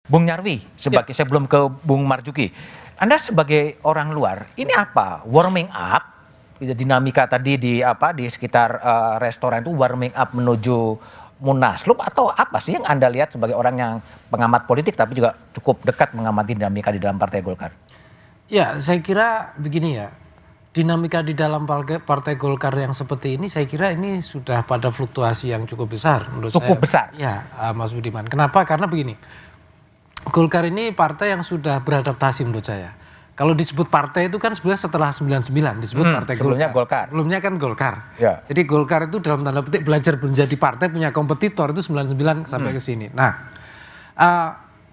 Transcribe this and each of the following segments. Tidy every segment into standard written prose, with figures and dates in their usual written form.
Bung Nyarwi, sebagai sebelum ke Bung Marzuki, Anda sebagai orang luar, ini apa? Warming up, dinamika tadi di sekitar restoran itu warming up menuju Munaslup atau apa sih yang Anda lihat sebagai orang yang pengamat politik tapi juga cukup dekat mengamati dinamika di dalam Partai Golkar? Ya, saya kira begini ya. Dinamika di dalam Partai Golkar yang seperti ini, saya kira ini sudah pada fluktuasi yang cukup besar menurut saya. Cukup besar? Ya, Mas Budiman. Kenapa? Karena begini, Golkar ini partai yang sudah beradaptasi menurut saya. Kalau disebut partai itu kan sebenarnya setelah 99 disebut Partai sebelumnya Golkar. Sebelumnya kan Golkar. Ya. Jadi Golkar itu dalam tanda petik belajar menjadi partai, punya kompetitor itu 99 sampai ke sini. Nah,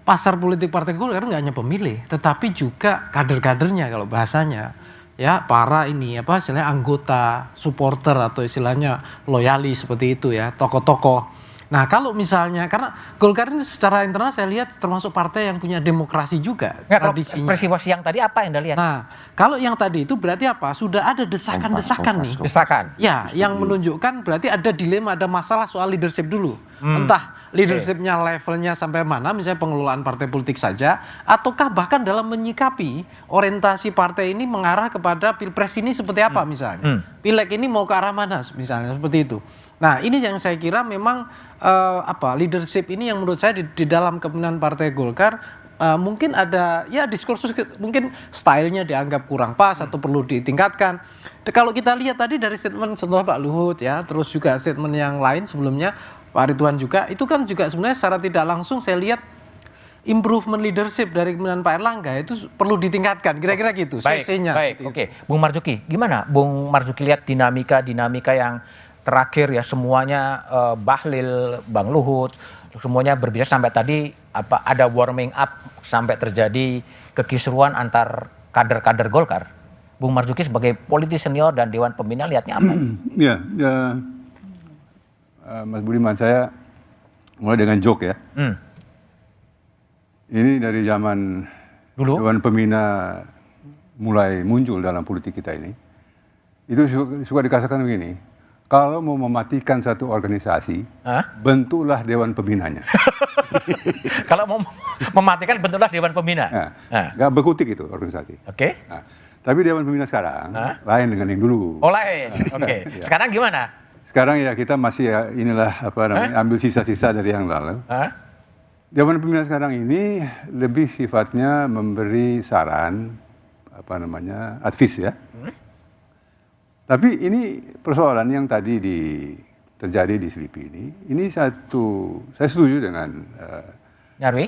pasar politik Partai Golkar nggak hanya pemilih, tetapi juga kader-kadernya kalau bahasanya. Ya, para ini istilahnya anggota, supporter atau istilahnya loyalis seperti itu ya, tokoh-tokoh. Nah, kalau misalnya karena Golkar ini secara internal saya lihat termasuk partai yang punya demokrasi juga tradisinya. Peristiwa siang tadi apa yang Anda lihat? Nah, kalau yang tadi itu berarti apa? Sudah ada desakan-desakan nih. Desakan. Ya, yang menunjukkan berarti ada dilema, ada masalah soal leadership dulu. Entah leadershipnya levelnya sampai mana, misalnya pengelolaan partai politik saja, ataukah bahkan dalam menyikapi orientasi partai ini mengarah kepada pilpres ini seperti apa misalnya. Pileg ini mau ke arah mana misalnya, seperti itu. Nah, ini yang saya kira memang leadership ini yang menurut saya di dalam kepemimpinan Partai Golkar mungkin ada ya diskursus, mungkin stylenya dianggap kurang pas atau perlu ditingkatkan. Kalau kita lihat tadi dari statement setelah Pak Luhut ya, terus juga statement yang lain sebelumnya Pak Ridwan juga, itu kan juga sebenarnya secara tidak langsung saya lihat improvement leadership dari kepemimpinan Pak Erlangga itu perlu ditingkatkan, kira-kira gitu. Baik, oke. Bung Marzuki, gimana Bung Marzuki lihat dinamika yang terakhir ya, semuanya Bahlil, Bang Luhut, semuanya berbicara sampai tadi ada warming up sampai terjadi kekisruan antar kader-kader Golkar. Bung Marzuki sebagai politisi senior dan Dewan Pembina lihatnya apa? Ya, Mas Budiman, saya mulai dengan joke ya. Ini dari zaman dulu Dewan Pembina mulai muncul dalam politik kita ini, itu suka dikatakan begini. Kalau mau mematikan satu organisasi, bentuklah Dewan Pembinanya. Kalau mau mematikan, bentuklah Dewan Pembina. Nggak berkutik itu organisasi. Oke. Nah, tapi Dewan Pembina sekarang lain dengan yang dulu. Oh, lain. Oke. Sekarang gimana? Sekarang ya kita masih ambil sisa-sisa dari yang lalu. Dewan Pembina sekarang ini lebih sifatnya memberi saran, advice ya. Tapi ini persoalan yang tadi terjadi di Selipi ini saya setuju dengan Nyarwi?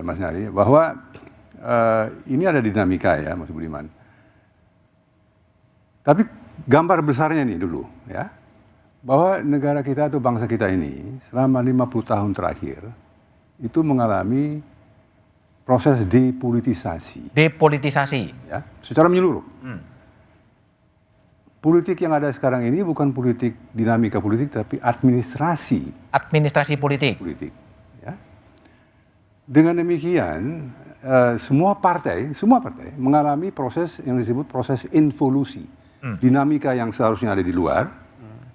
Mas Nyarwi, bahwa ini ada dinamika ya Mas Budiman. Tapi gambar besarnya nih dulu ya, bahwa negara kita atau bangsa kita ini selama 50 tahun terakhir itu mengalami proses depolitisasi. Depolitisasi? Ya, secara menyeluruh. Politik yang ada sekarang ini bukan dinamika politik, tapi administrasi. Administrasi politik. Ya. Dengan demikian, semua partai mengalami proses yang disebut proses involusi. Dinamika yang seharusnya ada di luar,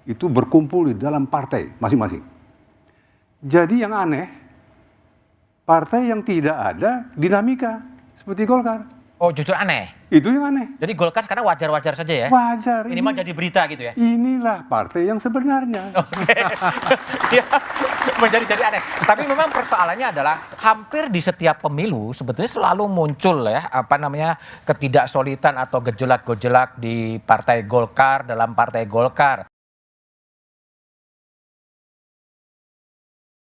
itu berkumpul di dalam partai masing-masing. Jadi yang aneh, partai yang tidak ada dinamika, seperti Golkar. Oh, justru aneh? Itu yang aneh. Jadi Golkar sekarang wajar-wajar saja ya? Wajar. Ini mah jadi berita gitu ya? Inilah partai yang sebenarnya. Oke. Ya, menjadi aneh. Tapi memang persoalannya adalah hampir di setiap pemilu sebetulnya selalu muncul ya, ketidaksolidan atau gejolak-gejolak di Partai Golkar, dalam Partai Golkar.